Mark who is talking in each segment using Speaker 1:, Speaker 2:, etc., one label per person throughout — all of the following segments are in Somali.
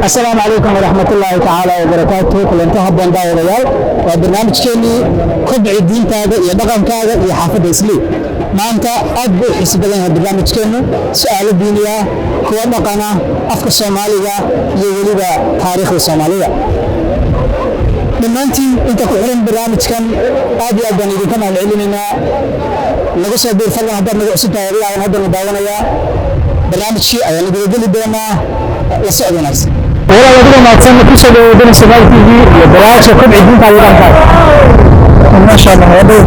Speaker 1: السلام عليكم ورحمة الله تعالى وبركاته. كل انتهى بنداء وريال وبرنامج كيني كبع الدين كذا يدقم كذا يحافظ إسلام. ما أنت أبو حسب لنا برنامج كيني سؤال الدنيا هو مقنا أفك الصومالية يولد تاريخ الصومالية. من أنت كحرم برنامج كان أبي أبني كما العلمنا نقص بالفضل هذا نقص تاريخ هذا نداونا برنامج شيء أنا بقول دوما لسه ناس ولا يقولون ما تسمى كل شيء بين السماء تي في برنامج كبع الدين تعليقا ما شاء الله يا الله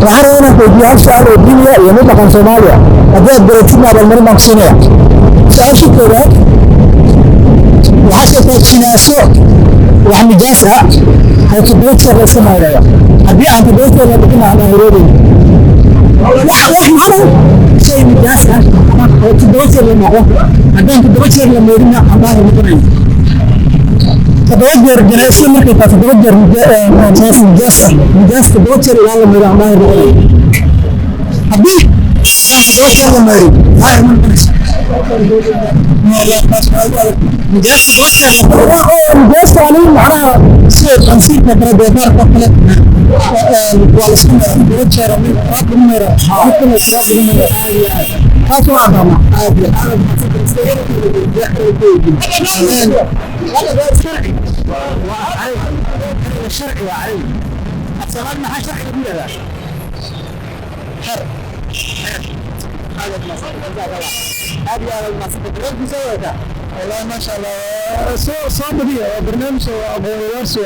Speaker 1: وحنا في جهة سؤال الدنيا يملك عن سوماليا أبغى بريتنا بالمرة مقصنة سؤال شو كذا وحتى تأتينا سوق وعم جاسها هتبيت شغل سمايا أبي أنت بيت ولا بكنا على هيرودي واحد مرة شيء من جاسها هتبيت لما هو أبي تبيت لما يرنا الله يرضى تبودر جلسة مرة تبودر ناس مجاز تبودر إلى لما يرنا الله يرضى أبي تبودر لما يرنا هاي من بس مجاز عليه معناها سوق نسيت نقرأ بيتار قبل والسنة بيتشر من قبل مرة ممكن الشاب مرة هاتوا عظمة هذا شرعي شرعي وعلي السؤال ما شرعي ولا حر هذا هذه المصدر غير بزوجها والله ما شاء الله صابرية برنامج أبو يارسوا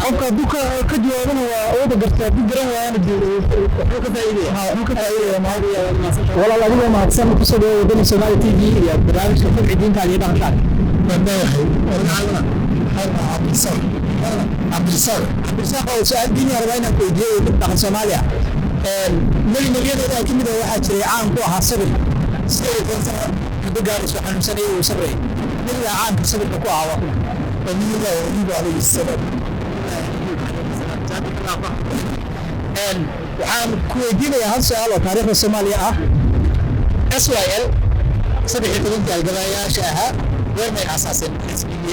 Speaker 1: حقا بكرة كجوابنا وأوضة قرطة بقرة وأنا مكتئبة ما هذه المصدر والله العظيم ما تسمى كسبه بين السماء تي في يا برنامج كفر عدين تعليق عن تعليق عبد الرزاق هو سؤال ديني أربعين كويدية داخل سوماليا مليون إذا كمية واحد عام كوها صبر سيد بقارس وحنا سنة وسبعين من عام كسبر كوها وقنا ومن الله يريد عليه السلام وحنا كويدية هالسؤال وتاريخ الصومالية SYL سبعة تلين القضايا شاها وين من أساسا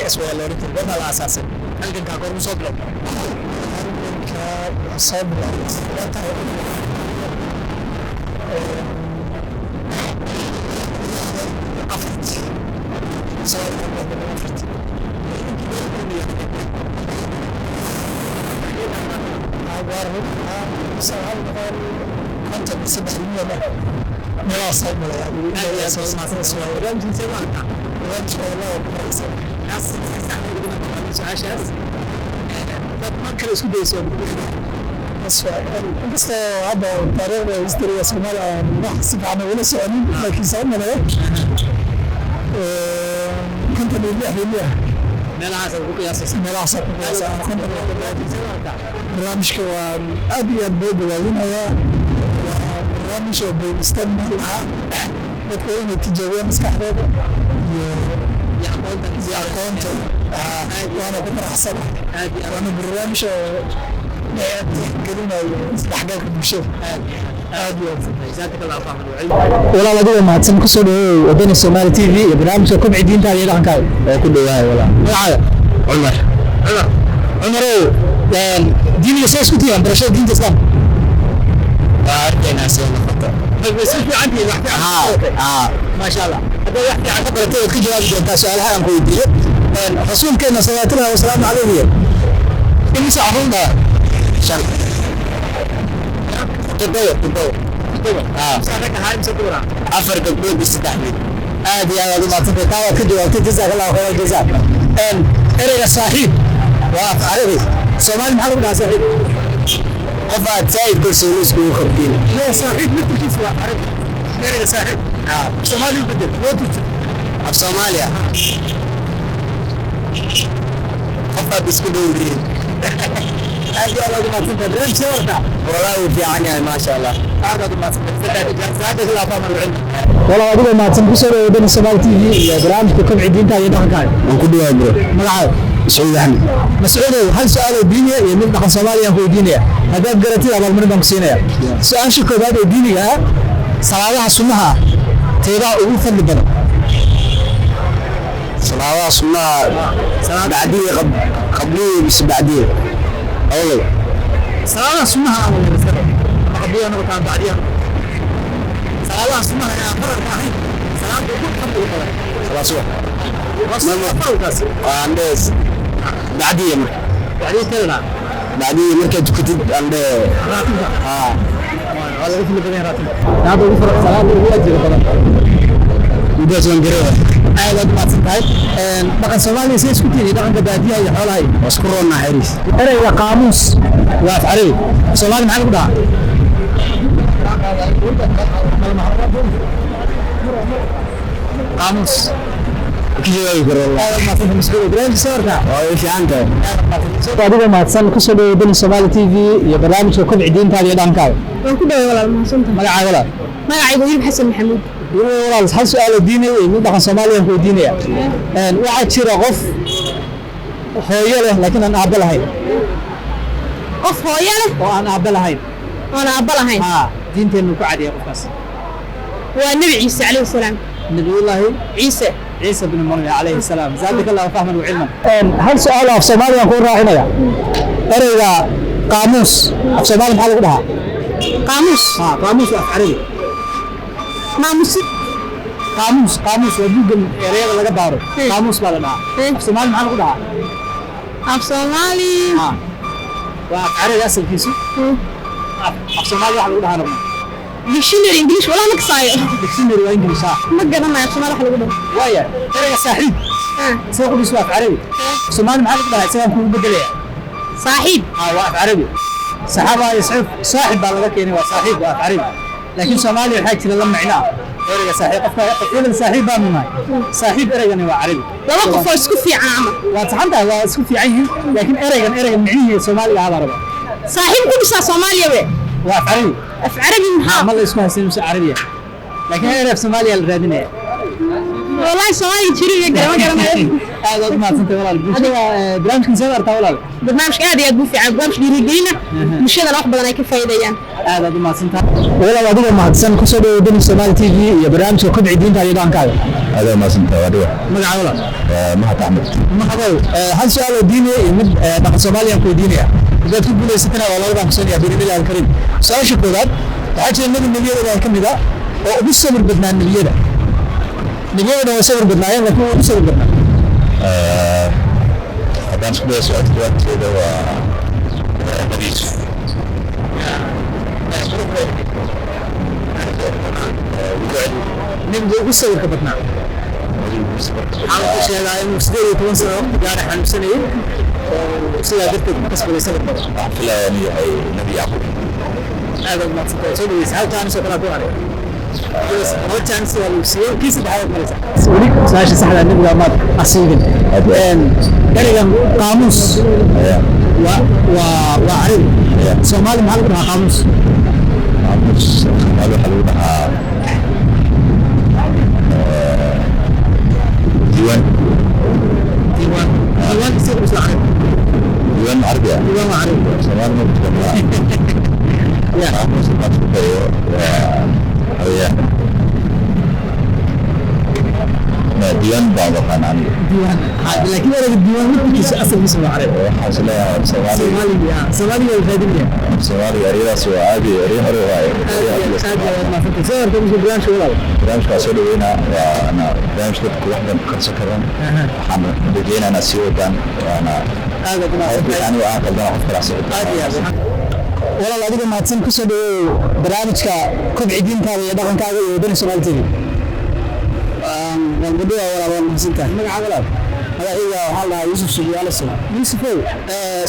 Speaker 1: SYL لوريتر وين على أساسا هل كان كاكور مصدر صبر بس هذا طريقة هستورية سوماليا نحسب عنه ولا سؤالين لكن سألنا له كنت بالله ملاحظة برنامج أبي أبود وعلينا برنامج بيستمع بتكون التجارية مسكحة يعقونت وأنا كنت أحسن وأنا برنامج قلنا استحقاق المشوف والله لا دوما تسمى كسر ودين السومالي تي في برنامج كبع الدين تاعي لحن كاي كله هاي والله عمر دين يسوس كتير برشة دين تسلم أرجعنا سوينا خطأ بس في عندي واحد ما شاء الله هذا واحد عن خبرته كجواب جدا سؤالها عن كويدي رسول كنا صلى الله وسلام عليه إني سأفهمها شرط تدور سألك هاي مسكورة أفرق البيت بالستحمل هذه يا ولد ما تبقى كجواب تجزاك الله خير الجزاء إرجع صاحب واقف عربي سومالي محمد بن صاحب قفات سايد كل سلوس كل خبرين لا صاحب مثل كيف عربي إرجع صاحب سومالي بدل وتوت في سوماليا قفات بسكولين هذه والله ما تنتهي برنامج شورتا والله في عني ما شاء الله هذا ما تنتهي لا فهم العلم والله أقول ما تنتهي بين السماء تي في برنامج كم عدين تاعي ده كاي وكل واحد ملعب سعود أحمد مسعود هل سؤال الدينية يمين دخل سوماليا هو دينية هذا قرأتي على المرة بمسينة سؤال شو كذا دينية صلاة السنة teedaa ugu fadli badan
Speaker 2: salaadaha sunnaha bacdiye qabliye bis bacdiye awal
Speaker 1: salaadaha sunnaha ama qabliye noqotaa bacdiye salaadaha sunnaha ee faralka ahayn salaada ugu fadli badan salaasuha
Speaker 2: andes bacdiye
Speaker 1: bacdiye teeda
Speaker 2: bacdiye markaad tukatid ande
Speaker 1: wala ugu fadli badan raatib taada ugu faralka salaada ugu ajir badan
Speaker 2: mudaas waan gareeyaa
Speaker 1: aad ma tahay dhaqan Soomaaliya si isku tiiri dhaqanka baadiyaha iyo xoolaha
Speaker 2: wasku roona xiriis
Speaker 1: ereyga qaamuus waa af carabi Soomaali maxaa lagu dhahaa qaamuus
Speaker 2: kiyaay garo
Speaker 1: ma fahmin mas'uul Ibrahim Sawarka
Speaker 2: oo fiicanta
Speaker 1: adiga maadsan ku soo dhawaada Soomaali TV iyo barnaamijka kobci diintaada iyo dhaqankaaga
Speaker 3: waan ku dhawaay walaal mahadsantahay
Speaker 1: magacaaga walaal
Speaker 3: magacaygu Yurub Xasan Maxamuud
Speaker 1: walaal hal su'aal oo diinay iyo mid dhaqan Soomaaliya ku diinaya waxa jira qof hooyo leh laakiin aan aabba lahayn
Speaker 3: qof hooyo leh
Speaker 1: oo aan aabba lahayn diinteenu ku cadiyay qofkaas
Speaker 3: waa Nabi Ciise alayhi salaam
Speaker 1: nabiyullaahi
Speaker 3: Ciise
Speaker 1: bin Maryam alayhi salaam zalika Allah fahman wa ilman hal su'aal af Soomaaliya ku raacinaya ereyga qaamuus af Soomaali maxaa lagu dhahaa
Speaker 3: qaamuus
Speaker 1: qaamuus af carabi qaamuus waa buugan ereyada laga baaro qaamuus baa la dhahaa af Soomaali maxaa lagu dhahaa
Speaker 3: af Soomaali
Speaker 1: waa af carabi asalkiisu af Soomaali waxa lagu dhahaa
Speaker 3: dictionary English wala ma kasaayo
Speaker 1: dictionary waa English
Speaker 3: ma garanayo Soomaali waxa lagu dhahaa
Speaker 1: waya ereyga saaxiib soo qudis waa af carabi Soomaali maxaa lagu dhahaa isaga ku bedelaya
Speaker 3: saaxiib
Speaker 1: waa af carabi saxaaba yasxib saaxiib baa laga keenay waa saaxiib waa af carabi laakiin Soomaali waxa jira la macnaa ereyga saaxiib qofka saaxiib baa nunay saaxiib ereygani waa carabi
Speaker 3: laba qof oo isku fiican ama
Speaker 1: waa saxanta waa isku fiican yihiin laakiin ereygan macnihiisa Soomaaliga hada raba
Speaker 3: saaxiib ku dhisa Soomaaliya
Speaker 1: waa carabi
Speaker 3: af carabi
Speaker 1: ma la isku haysan carabiya laakiin ereyga Soomaaliya la raadinaya
Speaker 3: wallahi Soomaali jiriga garanayo
Speaker 1: aad ma santa walaal bulshada barnaamijkan soo arta walaal
Speaker 3: barnaamijka aad iyo aad buu fiican barnaamij dhiirigelina bulshada wax badan ay ka faa'iideeyaan
Speaker 1: aad ma santa walaal adiga mahadsan ku soo dhawaada Soomaali TV iyo barnaamijka kobci diinta iyo dhaqankaaga
Speaker 2: aad ma santa wadiga
Speaker 1: magaca walaal
Speaker 2: mahad ahmed
Speaker 1: hal su'aal oo diini iyo mid dhaqan Soomaaliya ku diinaya dad ku guuleysatana waa laga baahansanaya biirmil al-karim su'aasha koowaad waxa jira nabiyada ka mid ah oo ugu sabir badnaa nabiyada waa sabir badnaayeen laakiin ugu sabir badnaa
Speaker 2: hadaan isku dayo su'aasha waa nabiyis
Speaker 1: nabiga ugu sabirka badnaa waxaan sheegaa inuu 18 sano waqti gaar ah xanuunsanayay sida dadka kasbaday sabir badan
Speaker 2: filaan yahay nabi yaqub
Speaker 1: aad ma soo dhaweysay hal taan soo kala ku haray هو chance waa lagu siiyay kii saddexaad maraysa wali saasha saxda nabiga ma asiigan ereygan qaamuus waa carabi Soomaali maxaa lagu dhahaa qaamuus
Speaker 2: Soomaali waxa lagu dhahaa diiwaan
Speaker 1: isagu isla carabi
Speaker 2: diiwaan carabi
Speaker 1: diiwaan carabi
Speaker 2: Soomaali ma jirtaa ya qaamuus ma jirtaa diiwaan baa waxaan aniga
Speaker 1: laakiin ereyga diiwaan midkiisa asalkiisa waa carabi
Speaker 2: waxaan isleeyahay
Speaker 1: Soomaaliya waa raadinaya
Speaker 2: Soomaaliya ereyadaas waa caadi erey hore waaye barnaamijka soo dhaweynaa waana barnaamij dadku wax badan karsan karaan waxaan rajeynayaa inaa sii wadaan waana
Speaker 1: aad
Speaker 2: aniga aan qaldana qof kala socdo
Speaker 1: walaal adiga mahadsan ku soo dhaweey barnaamijka kobci diintaada iyo dhaqankaaga iyo wadani Soomaali TV waan gudbiyaa walaal waan mahadsantahay magaca walaal magacayga waxaa la Yusuf Subiyaale Yusuf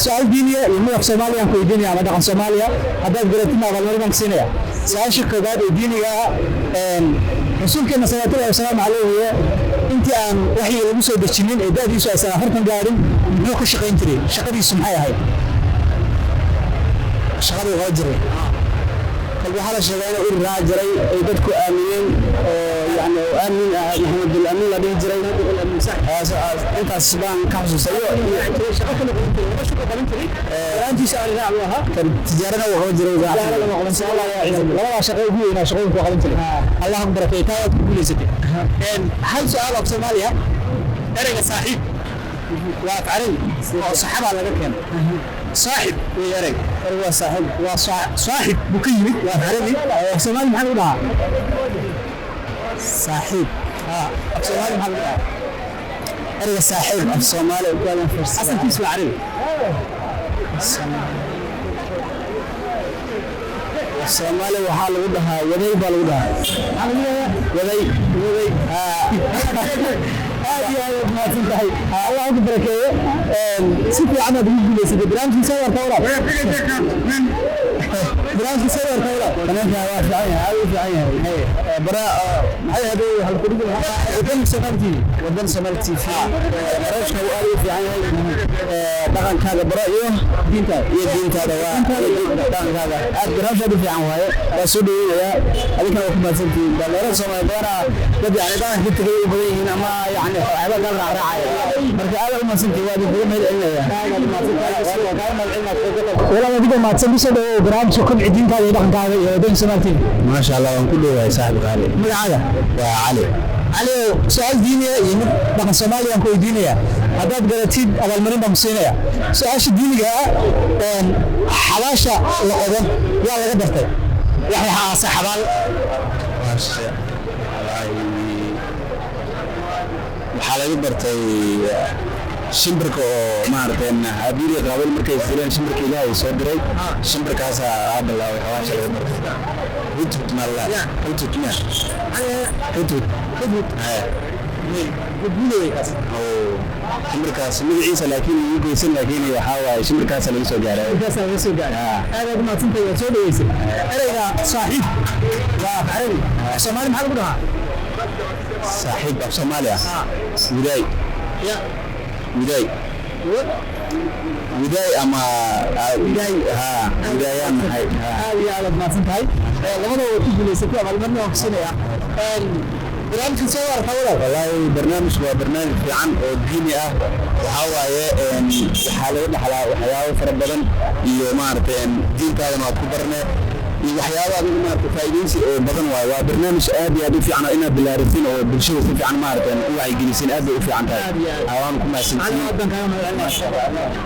Speaker 1: su'aal diiniya iyo magac Soomaaliya ku weydiinaya ama dhaqan Soomaaliya haddaad garatina abaalmarin siinaya su'aasha koobaad ee diiniga rasuulkeena sallallahu alayhi wasallam intii aan waxyi lagu soo dejinin ee da'diisu aysan 40 gaarin muxuu ka shaqayn jiray shaqadiisu maxay ahayd shaqada waa jiray waxaa la sheegay inuu raajiray ay dadku aamineen oo يعني امين محمد الامين لا دي جري انت سبان كحسوسيو شقه كله ما شو قبلت لي انت سؤال راعوها تجارنا وهو جري لا ما قلنا سؤال لا شقه هنا شقه قبلت لي الله اكبر كيتاو تقول ستي هل سؤال في سوماليا ارجع صاحب وافعلي صاحب على كان صاحب ويرك هو صاحب صاحب بكيمي وافعلي سومالي محل ولا صاحب سومالي محل ولا ارجع صاحب في سومالي وقال فرس اصلا تسمع عربي الصومالي وحال ودها وذي بالودها وذي هذه ما تنتهي الله أكبر كيه سيفي عنا بيجي لسه برامج يصور كولا برامج يصور كولا أنا في عينها في عينها برا هاي هذا هالكل ودن سمرتي في رأيك هو ألف في عينها دخل كذا برا دين كذا دخل كذا برامج هذا في عينها وسودي يا هذيك لو كنا سنتي بالله سما برا بدي على ده كنت جاي بدي هنا ما يعني هذا قال راعي مركي هذا ما سنتي وادي بدي ولا ما بدي ما تسمي شيء برامج كل عدين كذا دخل كذا دين سمرتي ما شاء الله كله صاحب غالي من هذا وعلي علي سؤال ديني يمد دخل سوماليا كوي دينيا هذا قرأتي أول مرة بمسينيا سؤال ديني حلاشة لقدم يا الله قدرت يعني حاسة حبال
Speaker 2: حالي برتي شمبرك oo maarteen haddii qaabal markay filaan shimbarka ilaahay soo diray shimbarkaas aad la xawaasha laga bartay hudud malla hudud ma hudud shimbarkaas magaciisa laakiin uu goysan laakiin waxa waaye shimbarkaas laga soo gaaray
Speaker 1: aad ma tintay soo dhaweysay erayga saaxiib waa carabi Soomaali maxaa lagu dhahaa
Speaker 2: saaxiib af Soomaaliya widay widay ama widay widayaan hay
Speaker 1: يا ما تنتهي لماذا تجي لسه كم المرة وكسينيا برنامج صور كولا
Speaker 2: والله برنامج هو برنامج في عن ديني وحاوية حالة وحياة فربنا يومارتين دين كذا ما كبرنا وحياة ما تفايدينسي بدن وبرنامج آدي في عنا إنا بالعرفين أو بالشغل في عن مارتين وعي جلسين آدي في عن هاي أوامكم ما سنتين